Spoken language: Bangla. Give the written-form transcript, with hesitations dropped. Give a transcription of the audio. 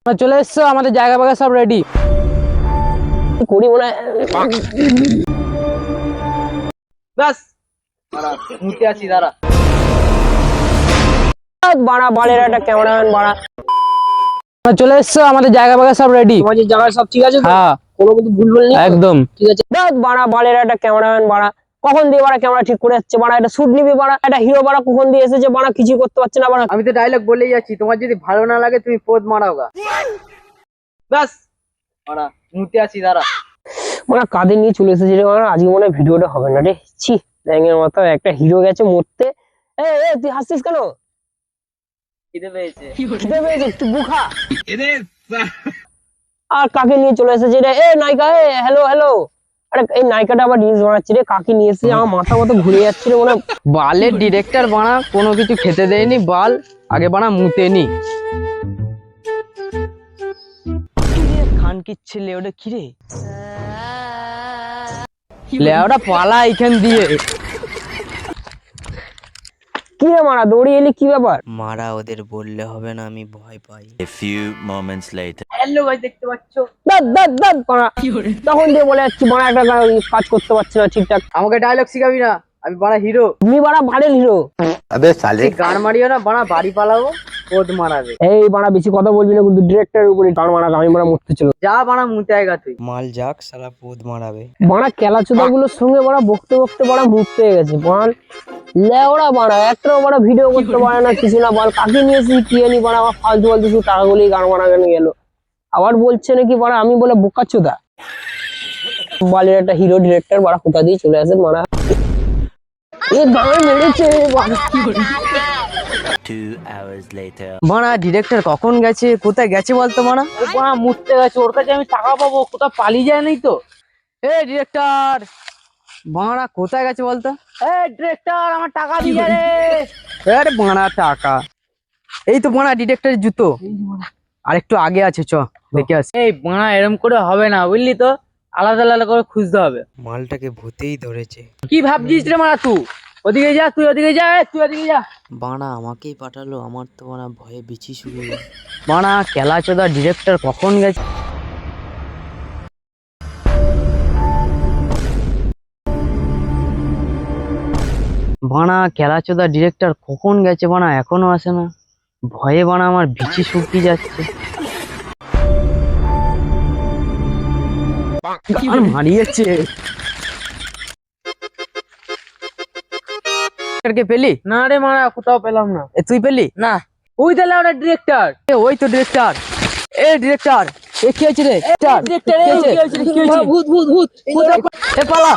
চলে এসছো, আমাদের জায়গা ফায়গা সব রেডি করি মনে হয়। ব্যাস মুতে আছি দাঁড়া। বাড়া বালের একটা ক্যামেরাম্যান বাড়া। চলে এসছো, আমাদের জায়গা ফায়গা সব রেডি। তোমাদের জায়গায় সব ঠিক আছে তো? হ্যাঁ কোনো কিন্তু ভুলভাল নেই তো? একদম ঠিক আছে। বাড়া বালের একটা ক্যামেরাম্যান বাড়া। কখন দিয়ে বাড়া ক্যামেরা ঠিক করে যাচ্ছে বাড়া, এটা শুট নিবি বাড়া, একটা হিরো বাড়া কখন দিয়ে এসেছে বাড়া, কিছু করতে পারছে না বাড়া। আমি তো ডায়লগ বলেই যাচ্ছি, তোমার যদি ভালো না লাগে তুমি পোদ মারাও গা। ব্যাস মারা মুতে আছি দাঁড়া। মানে কাঁধে নিয়ে চলে এসেছে রে বাড়া, আজকে মনে হয় ভিডিওটা হবে না রে। ছি ব্যাঙের মতো একটা হিরো গেছে মরতে। এ তুই হাসছিস কেন? খিদে পেয়েছে। খিদে পেয়েছে, তুই বুখা। আর কাকে নিয়ে চলে এসেছে রে? এ নায়িকা, এ হ্যালো হ্যালো। আরে এই নায়িকাটা আবার রিলস বানাচ্ছে রে, কাকে নিয়ে এসেছে? আমার মাথা মতো ঘুরে যাচ্ছে রে মনে হয়। বালের ডিরেক্টর বানা কোনো কিছু খেতে দেয়নি, বাল আগে বানা মুতে নি। খান কি ছেলে ওটা কি রে? লেওটা পালা এখান দিয়ে। কি রে মারা দৌড়ি এলি, কি ব্যাপার? মারা ওদের বললে হবে না, আমি ভয় পাই। A few moments later. Hello ভাই, দেখতে পাচ্ছো? দাদ মারা তখন দিয়ে বলে যাচ্ছি মারা একটা কাজ করতে পারছি না ঠিকঠাক। আমাকে ডায়লগ শিখাবি না, আমি বানা হিরো। তুমি বাড়া ভাইরাল হিরো। अबे साले গান মারিও না বানা, বাড়ি পালাবো, পোদ মারাবে। এই বাড়া বেশি কথা বলবি না কিন্তু, ডিরেক্টরের উপরে টান মারা, আমি মারা মরতে ছিল। যা বানা মুতে আয়গা তুই। মাল যাক, সালা পোদ মারাবে। বাড়া খেলাচোদা গুলোর সঙ্গে বাড়া বকতে বকতে বাড়া মুক্ত হয়ে গেছে বাল। লেওড়া বাড়া একটাও বাড়া ভিডিও করতে পারে না, কিছু না। বল কাকে নিয়েছি কি জানি বাড়া, আমার ফালতু ফালতু শুধু টাকাগুলি গান মারা গান গেল। আবার বলছে নাকি বাড়া আমি বলে বোকাচোদা। বালের একটা হিরো ডিরেক্টর বাড়া কোথা দিয়ে চলে আসে মারা। এ গান মেরেছে বাড়া। 2 hours later. বানা ডিরেক্টর কখন গেছে, কোথায় গেছে বলতো বানা? ও বানা মুততে গেছে, ওর কাছে আমি টাকা পাবো, কোথাও পালিয়ে যায় নাই তো? এ ডিরেক্টর বানা কোথায় গেছে বলতো? এ ডিরেক্টর আমার টাকা দিয়ে রে। আরে বানা টাকা, এই তো বানা ডিরেক্টরের জুতো আর একটু আগে আছে, চ দেখে আসি। এই বানা এরকম করে হবে না বুঝলি তো, আলাদা আলাদা করে খুঁজতে হবে। মালটাকে ভূতেই ধরেছে। কি ভাবছিস রে মারা, তুই ওদিকে যা, তুই ওদিকে যা, তুই ওদিকে যা। বানা আমাকেই পাঠালো, আমার তো বানা ভয়ে বিচি শুয়ে গেল। বানা খেলাচোদা ডিরেক্টর কখন গেছে? বানা খেলাচোদা ডিরেক্টর কখন গেছে বানা, এখনো আসে না। ভয়ে বানা আমার বিচি শুকিয়ে যাচ্ছে। গান মারিয়েছে। কে পেলি? না রে মারা, কোথাও পেলাম না। তুই পেলি না? ওই তাহলে ওটা ডিরেক্টর। ওই তো ডিরেক্টর। এ ডিরেক্টর, এ কি হয়েছে রে? ডিরেক্টর কি হয়েছে? ভূত ভূত ভূত, এ পালা।